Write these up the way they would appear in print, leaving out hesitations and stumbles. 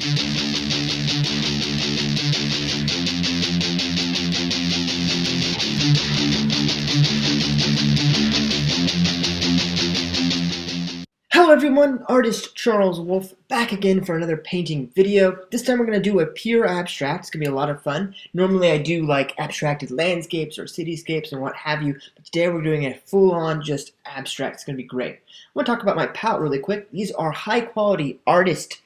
Hello everyone, Artist Charles Wolf back again for another painting video. This time we're going to do a pure abstract. It's going to be a lot of fun. Normally I do like abstracted landscapes or cityscapes and what have you, but today we're doing a full-on just abstract. It's going to be great. I want to talk about my palette really quick. These are high-quality artist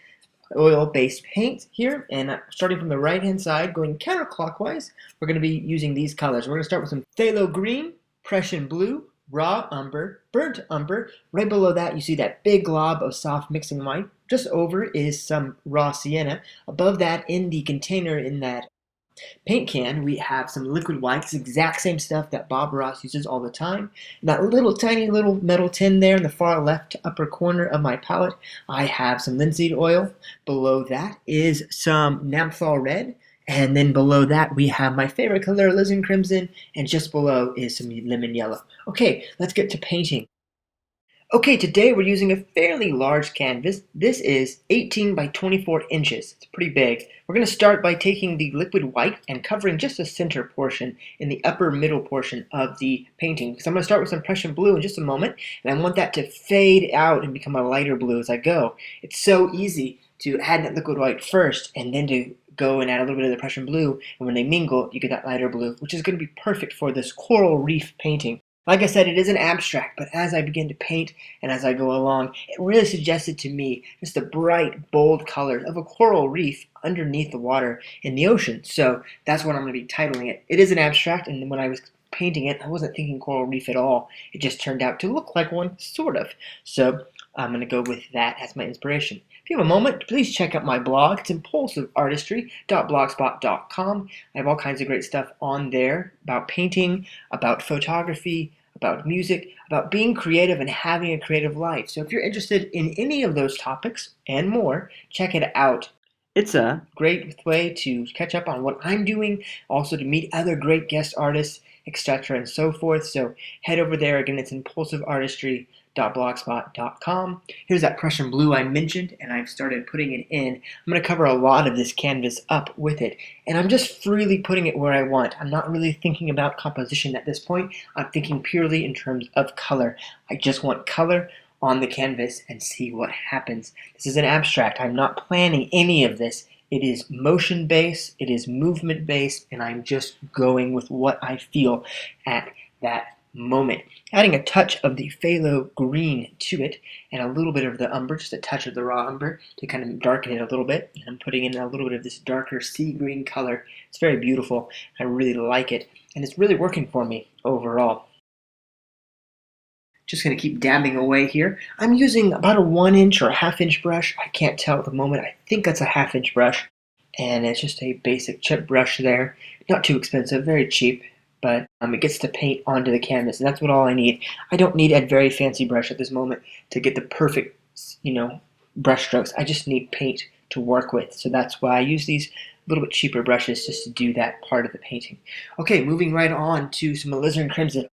oil-based paints here, and starting from the right-hand side, going counterclockwise, we're going to be using these colors. We're going to start with some phthalo green, Prussian blue, raw umber, burnt umber. Right below that you see that big glob of soft mixing white. Just over is some raw sienna. Above that, in the container in that paint can, we have some liquid white. It's the exact same stuff that Bob Ross uses all the time. And that little tiny little metal tin there in the far left upper corner of my palette, I have some linseed oil. Below that is some Naphthol Red. And then below that we have my favorite color, Alizarin Crimson, and just below is some lemon yellow. Okay, let's get to painting. Okay, today we're using a fairly large canvas. This is 18 by 24 inches. It's pretty big. We're going to start by taking the liquid white and covering just the center portion in the upper middle portion of the painting. Because I'm going to start with some Prussian blue in just a moment, and I want that to fade out and become a lighter blue as I go. It's so easy to add that liquid white first and then to go and add a little bit of the Prussian blue, and when they mingle, you get that lighter blue, which is going to be perfect for this coral reef painting. Like I said, it is an abstract, but as I begin to paint and as I go along, it really suggested to me just the bright, bold colors of a coral reef underneath the water in the ocean. So that's what I'm going to be titling it. It is an abstract, and when I was painting it, I wasn't thinking coral reef at all. It just turned out to look like one, sort of. So I'm going to go with that as my inspiration. If you have a moment, please check out my blog. It's impulsiveartistry.blogspot.com. I have all kinds of great stuff on there about painting, about photography, about music, about being creative and having a creative life. So if you're interested in any of those topics and more, check it out. It's a great way to catch up on what I'm doing, also to meet other great guest artists, etc. and so forth. So head over there. Again, it's impulsiveartistry.blogspot.com. Here's that Prussian blue I mentioned, and I've started putting it in. I'm going to cover a lot of this canvas up with it, and I'm just freely putting it where I want. I'm not really thinking about composition at this point. I'm thinking purely in terms of color. I just want color on the canvas and see what happens. This is an abstract. I'm not planning any of this. It is motion based, it is movement based, and I'm just going with what I feel at that moment. Adding a touch of the phthalo green to it and a little bit of the umber, just a touch of the raw umber to kind of darken it a little bit. And I'm putting in a little bit of this darker sea green color. It's very beautiful. I really like it, and it's really working for me overall. Just going to keep dabbing away here. I'm using about a 1-inch or a half-inch brush. I can't tell at the moment. I think that's a half-inch brush. And it's just a basic chip brush there. Not too expensive, very cheap. But it gets to paint onto the canvas, and that's what all I need. I don't need a very fancy brush at this moment to get the perfect, brush strokes. I just need paint to work with. So that's why I use these little bit cheaper brushes just to do that part of the painting. Okay, moving right on to some Alizarin Crimson.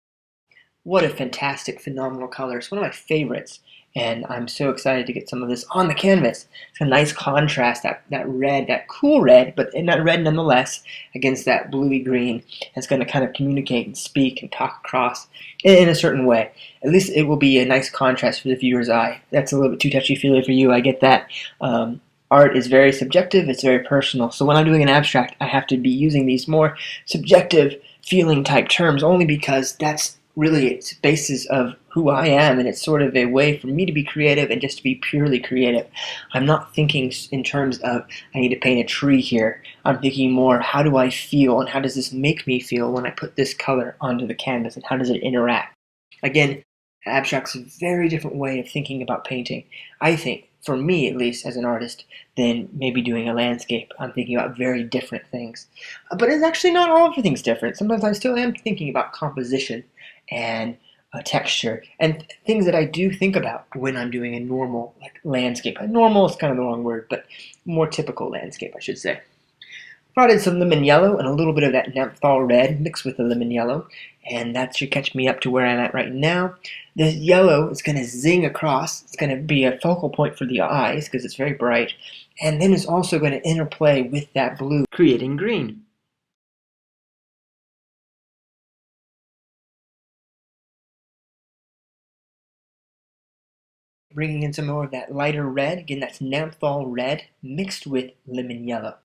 What a fantastic, phenomenal color. It's one of my favorites, and I'm so excited to get some of this on the canvas. It's a nice contrast, that red, that cool red, but not red nonetheless, against that bluey green. It's going to kind of communicate and speak and talk across in a certain way. At least it will be a nice contrast for the viewer's eye. That's a little bit too touchy-feely for you, I get that. Art is very subjective, it's very personal. So when I'm doing an abstract, I have to be using these more subjective feeling type terms only because that's really it's the basis of who I am, and it's sort of a way for me to be creative and just to be purely creative. I'm not thinking in terms of I need to paint a tree here. I'm thinking more, how do I feel and how does this make me feel when I put this color onto the canvas, and how does it interact? Again, abstract's a very different way of thinking about painting, I think, for me at least as an artist, than maybe doing a landscape. I'm thinking about very different things. But it's actually not all everything's different. Sometimes I still am thinking about composition and texture and things that I do think about when I'm doing a normal landscape. Normal is kind of the wrong word, but more typical landscape, I should say. Brought in some lemon yellow and a little bit of that Naphthol Red mixed with the lemon yellow, and that should catch me up to where I'm at right now. This yellow is going to zing across. It's going to be a focal point for the eyes because it's very bright, and then it's also going to interplay with that blue, creating green. Bringing in some more of that lighter red, again that's Naphthol Red mixed with lemon yellow.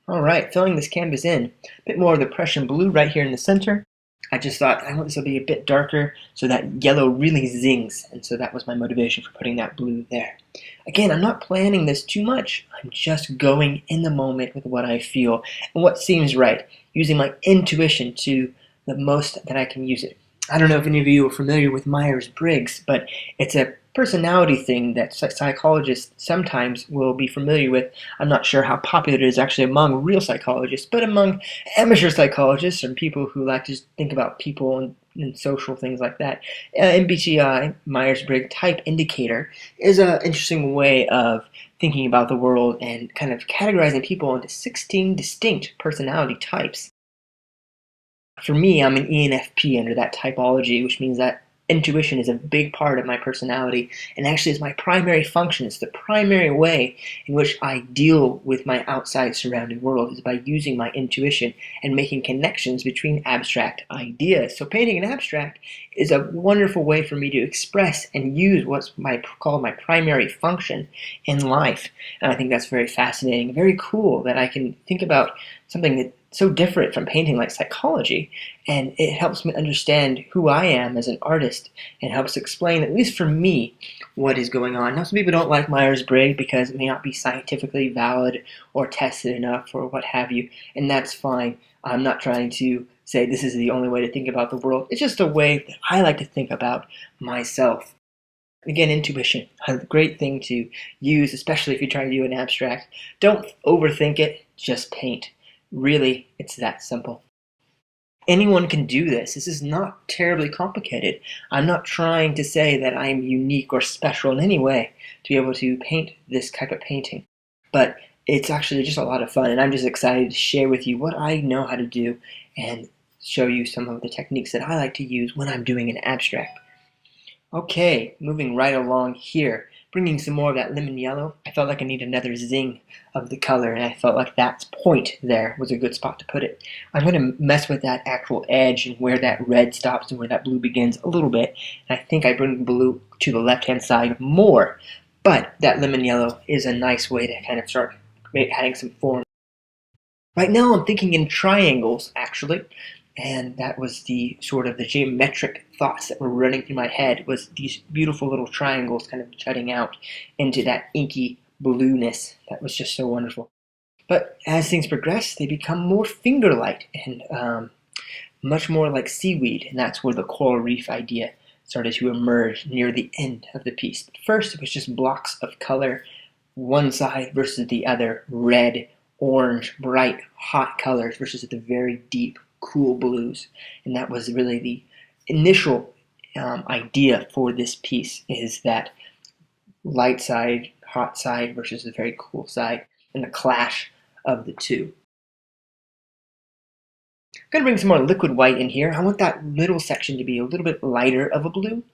Alright, filling this canvas in, a bit more of the Prussian blue right here in the center. I just thought I want this to be a bit darker so that yellow really zings, and so that was my motivation for putting that blue there. Again, I'm not planning this too much. I'm just going in the moment with what I feel and what seems right, using my intuition to the most that I can use it. I don't know if any of you are familiar with Myers-Briggs, but it's a personality thing that psychologists sometimes will be familiar with. I'm not sure how popular it is actually among real psychologists, but among amateur psychologists and people who like to think about people and social things like that. MBTI, Myers-Briggs Type Indicator, is an interesting way of thinking about the world and kind of categorizing people into 16 distinct personality types. For me, I'm an ENFP under that typology, which means that intuition is a big part of my personality and actually is my primary function. It's the primary way in which I deal with my outside surrounding world is by using my intuition and making connections between abstract ideas. So painting an abstract is a wonderful way for me to express and use what's called my primary function in life. And I think that's very fascinating, very cool that I can think about something that's so different from painting like psychology, and it helps me understand who I am as an artist and helps explain, at least for me, what is going on. Now, some people don't like Myers-Briggs because it may not be scientifically valid or tested enough or what have you, and that's fine. I'm not trying to say this is the only way to think about the world. It's just a way that I like to think about myself. Again, intuition, a great thing to use, especially if you're trying to do an abstract. Don't overthink it, just paint. Really, it's that simple. Anyone can do this. This is not terribly complicated. I'm not trying to say that I'm unique or special in any way to be able to paint this type of painting. But it's actually just a lot of fun, and I'm just excited to share with you what I know how to do and show you some of the techniques that I like to use when I'm doing an abstract. Okay, moving right along here, bringing some more of that lemon yellow. I felt like I need another zing of the color, and I felt like that point there was a good spot to put it. I'm going to mess with that actual edge and where that red stops and where that blue begins a little bit. And I think I bring the blue to the left-hand side more, but that lemon yellow is a nice way to kind of start adding some form. Right now I'm thinking in triangles, actually. And that was the sort of the geometric thoughts that were running through my head, was these beautiful little triangles kind of jutting out into that inky blueness that was just so wonderful. But as things progress, they become more finger-light and much more like seaweed, and that's where the coral reef idea started to emerge near the end of the piece. But first, it was just blocks of color, one side versus the other, red, orange, bright, hot colors versus the very deep, cool blues. And that was really the initial idea for this piece, is that light side, hot side versus the very cool side, and the clash of the two. I'm going to bring some more liquid white in here. I want that middle section to be a little bit lighter of a blue.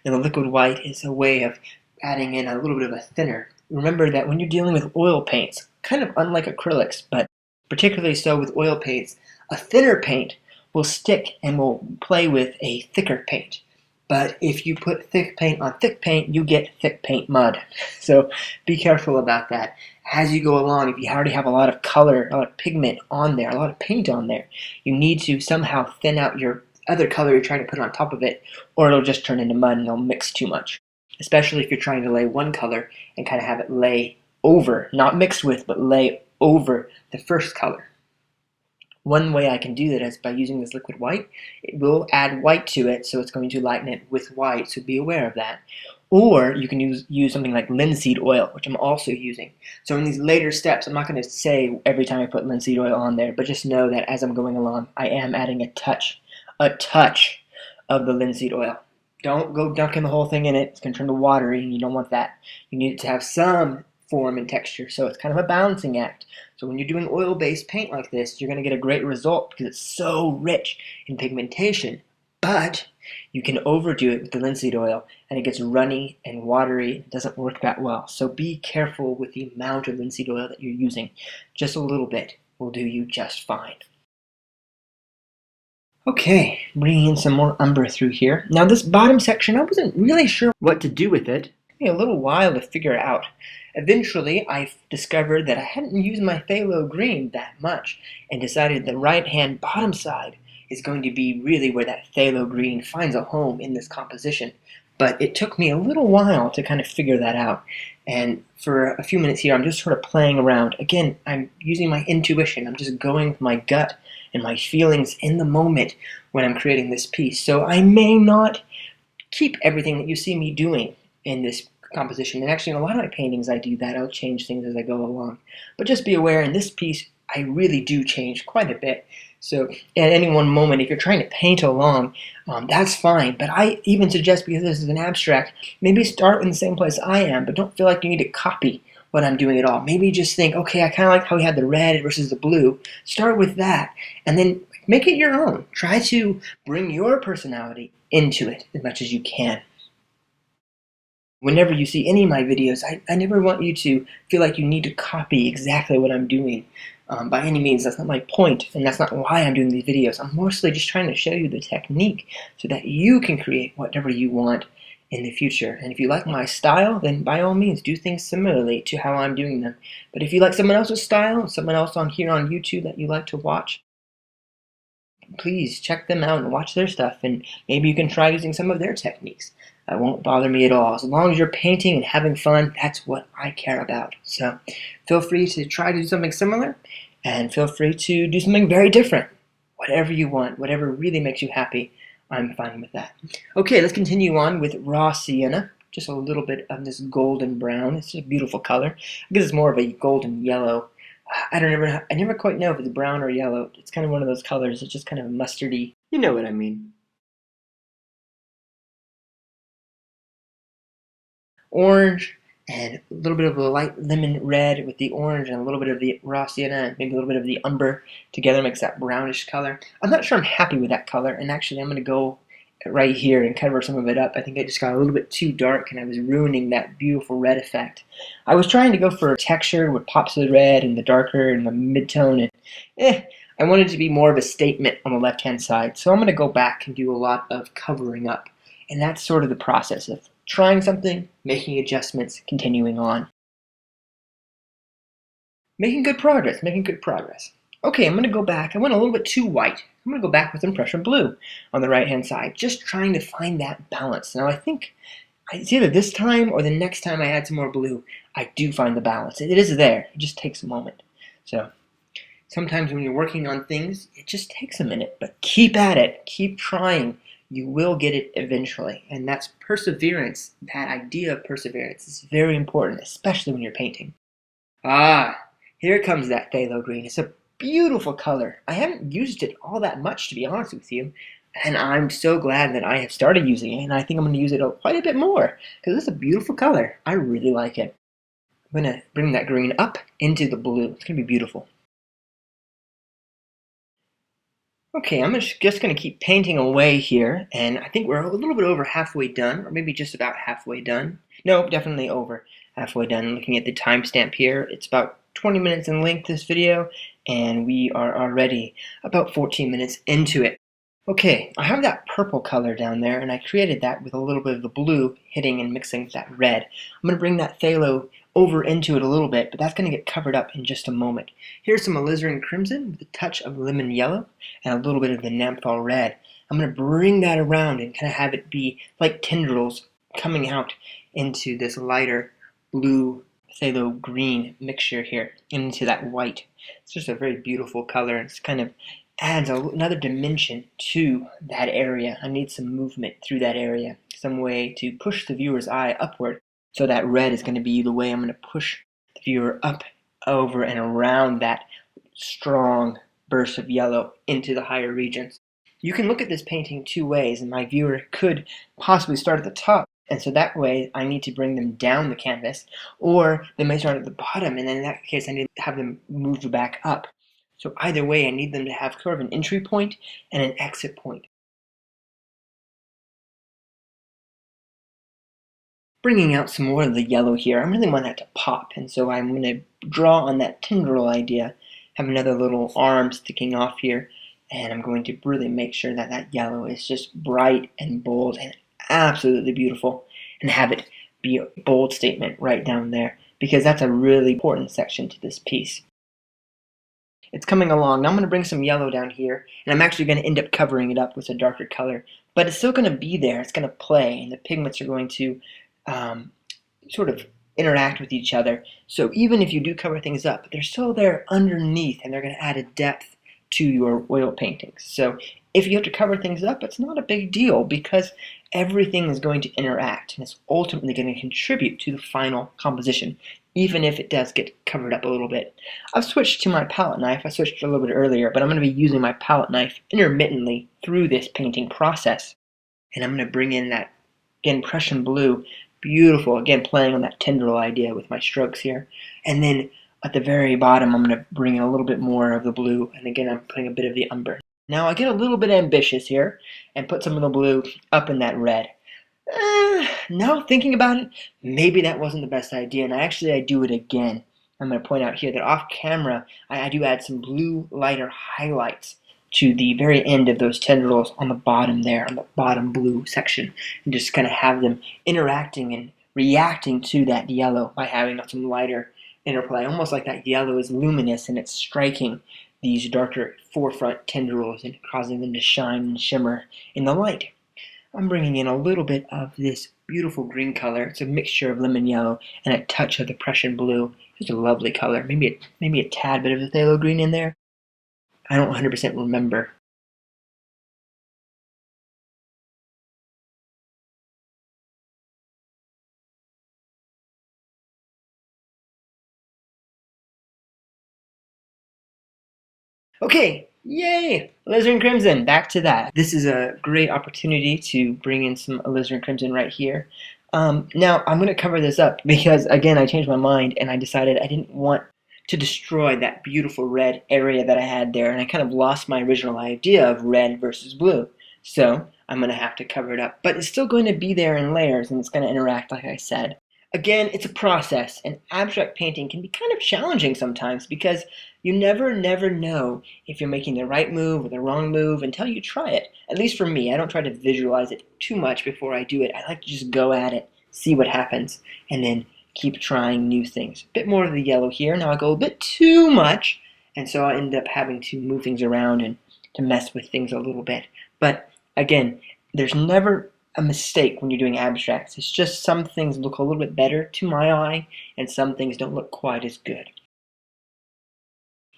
And the liquid white is a way of adding in a little bit of a thinner. Remember that when you're dealing with oil paints, kind of unlike acrylics, but particularly so with oil paints, a thinner paint will stick and will play with a thicker paint. But if you put thick paint on thick paint, you get thick paint mud. So be careful about that. As you go along, if you already have a lot of color, a lot of pigment on there, a lot of paint on there, you need to somehow thin out your other color you're trying to put on top of it, or it'll just turn into mud and it'll mix too much. Especially if you're trying to lay one color and kind of have it lay over, not mixed with, but lay over the first color. One way I can do that is by using this liquid white. It will add white to it, so it's going to lighten it with white, so be aware of that. Or you can use something like linseed oil, which I'm also using. So in these later steps, I'm not going to say every time I put linseed oil on there, but just know that as I'm going along, I am adding a touch of the linseed oil. Don't go dunking the whole thing in it. It's going to turn to watery, and you don't want that. You need it to have some form and texture, so it's kind of a balancing act. So when you're doing oil-based paint like this, you're going to get a great result because it's so rich in pigmentation, but you can overdo it with the linseed oil and it gets runny and watery. It doesn't work that well. So be careful with the amount of linseed oil that you're using. Just a little bit will do you just fine. Okay, bringing in some more umber through here. Now this bottom section, I wasn't really sure what to do with it. It took me a little while to figure it out. Eventually, I discovered that I hadn't used my phthalo green that much and decided the right-hand bottom side is going to be really where that phthalo green finds a home in this composition. But it took me a little while to kind of figure that out. And for a few minutes here, I'm just sort of playing around. Again, I'm using my intuition. I'm just going with my gut and my feelings in the moment when I'm creating this piece. So I may not keep everything that you see me doing in this composition. And actually, in a lot of my paintings, I do that. I'll change things as I go along. But just be aware, in this piece, I really do change quite a bit. So at any one moment, if you're trying to paint along, that's fine. But I even suggest, because this is an abstract, maybe start in the same place I am, but don't feel like you need to copy what I'm doing at all. Maybe just think, okay, I kind of like how we had the red versus the blue. Start with that, and then make it your own. Try to bring your personality into it as much as you can. Whenever you see any of my videos, I never want you to feel like you need to copy exactly what I'm doing. By any means, that's not my point, and that's not why I'm doing these videos. I'm mostly just trying to show you the technique so that you can create whatever you want in the future. And if you like my style, then by all means do things similarly to how I'm doing them. But if you like someone else's style, someone else on here on YouTube that you like to watch, please check them out and watch their stuff, and maybe you can try using some of their techniques. It won't bother me at all. As long as you're painting and having fun, that's what I care about. So feel free to try to do something similar, and feel free to do something very different. Whatever you want, whatever really makes you happy, I'm fine with that. Okay, let's continue on with raw sienna. Just a little bit of this golden brown. It's just a beautiful color. I guess it's more of a golden yellow. I never quite know if it's brown or yellow. It's kind of one of those colors. It's just kind of mustardy. You know what I mean. Orange and a little bit of a light lemon red with the orange and a little bit of the raw sienna and maybe a little bit of the umber together makes that brownish color. I'm not sure I'm happy with that color, and actually I'm going to go right here and cover some of it up. I think it just got a little bit too dark and I was ruining that beautiful red effect. I was trying to go for a texture with pops of the red and the darker and the mid-tone, and I wanted it to be more of a statement on the left-hand side. So I'm going to go back and do a lot of covering up. And that's sort of the process of trying something, making adjustments, continuing on. Making good progress, making good progress. Okay, I'm going to go back. I went a little bit too white. I'm going to go back with some Prussian blue on the right-hand side, just trying to find that balance. Now, I think it's either this time or the next time I add some more blue, I do find the balance. It is there. It just takes a moment. So sometimes when you're working on things, it just takes a minute, but keep at it. Keep trying. You will get it eventually, and that's perseverance. That idea of perseverance is very important, especially when you're painting. Ah, here comes that phthalo green. It's a beautiful color. I haven't used it all that much, to be honest with you, and I'm so glad that I have started using it, and I think I'm going to use it quite a bit more, because it's a beautiful color. I really like it. I'm going to bring that green up into the blue. It's going to be beautiful. Okay, I'm just going to keep painting away here, and I think we're a little bit over halfway done, or maybe just about halfway done. No, definitely over halfway done. Looking at the timestamp here, it's about 20 minutes in length, this video, and we are already about 14 minutes into it. Okay, I have that purple color down there, and I created that with a little bit of the blue hitting and mixing with that red. I'm going to bring that phthalo over into it a little bit, but that's going to get covered up in just a moment. Here's some Alizarin Crimson with a touch of lemon yellow and a little bit of the Naphthol Red. I'm going to bring that around and kind of have it be like tendrils coming out into this lighter blue phthalo green mixture here into that white. It's just a very beautiful color. It's kind of adds another dimension to that area. I need some movement through that area, some way to push the viewer's eye upward. So that red is going to be the way I'm going to push the viewer up, over, and around that strong burst of yellow into the higher regions. You can look at this painting two ways, and my viewer could possibly start at the top, and so that way I need to bring them down the canvas, or they may start at the bottom, and then in that case I need to have them move back up. So either way, I need them to have sort of an entry point and an exit point. Bringing out some more of the yellow here, I really want that to pop, and so I'm going to draw on that tendril idea, have another little arm sticking off here, and I'm going to really make sure that that yellow is just bright and bold and absolutely beautiful, and have it be a bold statement right down there, because that's a really important section to this piece. It's coming along. Now I'm going to bring some yellow down here, and I'm actually going to end up covering it up with a darker color, but it's still going to be there. It's going to play, and the pigments are going to sort of interact with each other. So even if you do cover things up, they're still there underneath, and they're going to add a depth to your oil paintings. So if you have to cover things up, it's not a big deal, because everything is going to interact, and it's ultimately going to contribute to the final composition, even if it does get covered up a little bit. I've switched to my palette knife. I switched a little bit earlier, but I'm going to be using my palette knife intermittently through this painting process. And I'm going to bring in that, again, Prussian blue. Beautiful, again, playing on that tendril idea with my strokes here. And then at the very bottom, I'm going to bring in a little bit more of the blue, and again, I'm putting a bit of the umber. Now I get a little bit ambitious here and put some of the blue up in that red. Now thinking about it, maybe that wasn't the best idea, and I do it again. I'm going to point out here that off camera, I do add some blue lighter highlights to the very end of those tendrils on the bottom there, on the bottom blue section, and just kind of have them interacting and reacting to that yellow by having some lighter interplay, almost like that yellow is luminous and it's striking these darker forefront tendrils and causing them to shine and shimmer in the light. I'm bringing in a little bit of this beautiful green color. It's a mixture of lemon yellow and a touch of the Prussian blue. It's a lovely color. Maybe a tad bit of the phthalo green in there. I don't 100% remember. Okay, yay! Alizarin Crimson, back to that. This is a great opportunity to bring in some Alizarin Crimson right here. Now, I'm going to cover this up because, again, I changed my mind and I decided I didn't want to destroy that beautiful red area that I had there, and I kind of lost my original idea of red versus blue. So I'm going to have to cover it up. But it's still going to be there in layers, and it's going to interact like I said. Again, it's a process, and abstract painting can be kind of challenging sometimes because you never know if you're making the right move or the wrong move until you try it. At least for me, I don't try to visualize it too much before I do it. I like to just go at it, see what happens, and then keep trying new things. A bit more of the yellow here. Now I go a bit too much, and so I end up having to move things around and to mess with things a little bit. But again, there's never a mistake when you're doing abstracts. It's just some things look a little bit better to my eye, and some things don't look quite as good.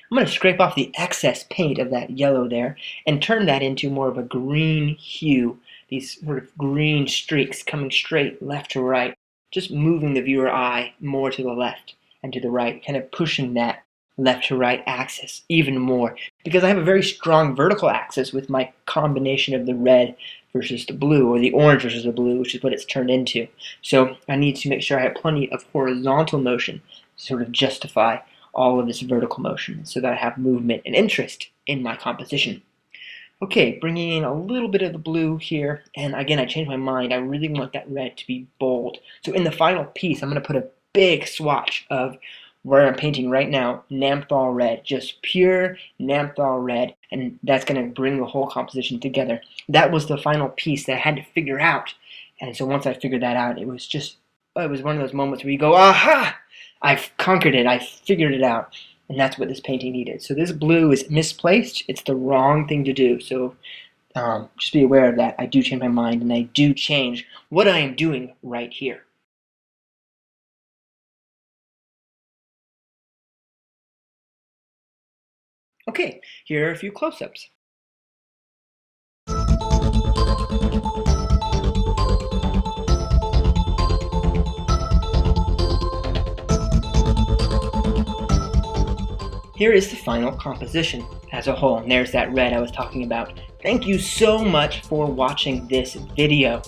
I'm going to scrape off the excess paint of that yellow there and turn that into more of a green hue. These sort of green streaks coming straight left to right, just moving the viewer eye more to the left and to the right, kind of pushing that left to right axis even more, because I have a very strong vertical axis with my combination of the red versus the blue, or the orange versus the blue, which is what it's turned into. So I need to make sure I have plenty of horizontal motion to sort of justify all of this vertical motion so that I have movement and interest in my composition. Okay, bringing in a little bit of the blue here, and again, I changed my mind. I really want that red to be bold. So in the final piece, I'm going to put a big swatch of where I'm painting right now, Naphthol Red, just pure Naphthol Red, and that's going to bring the whole composition together. That was the final piece that I had to figure out, and so once I figured that out, it was one of those moments where you go, aha! I've conquered it, I figured it out, and that's what this painting needed. So this blue is misplaced, it's the wrong thing to do, so just be aware of that. I do change my mind, and I do change what I am doing right here. Okay, here are a few close-ups. Here is the final composition as a whole, and there's that red I was talking about. Thank you so much for watching this video.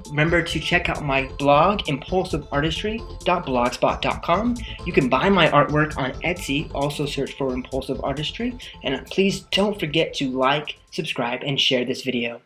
Remember to check out my blog, impulsiveartistry.blogspot.com. You can buy my artwork on Etsy, also search for Impulsive Artistry, and please don't forget to like, subscribe, and share this video.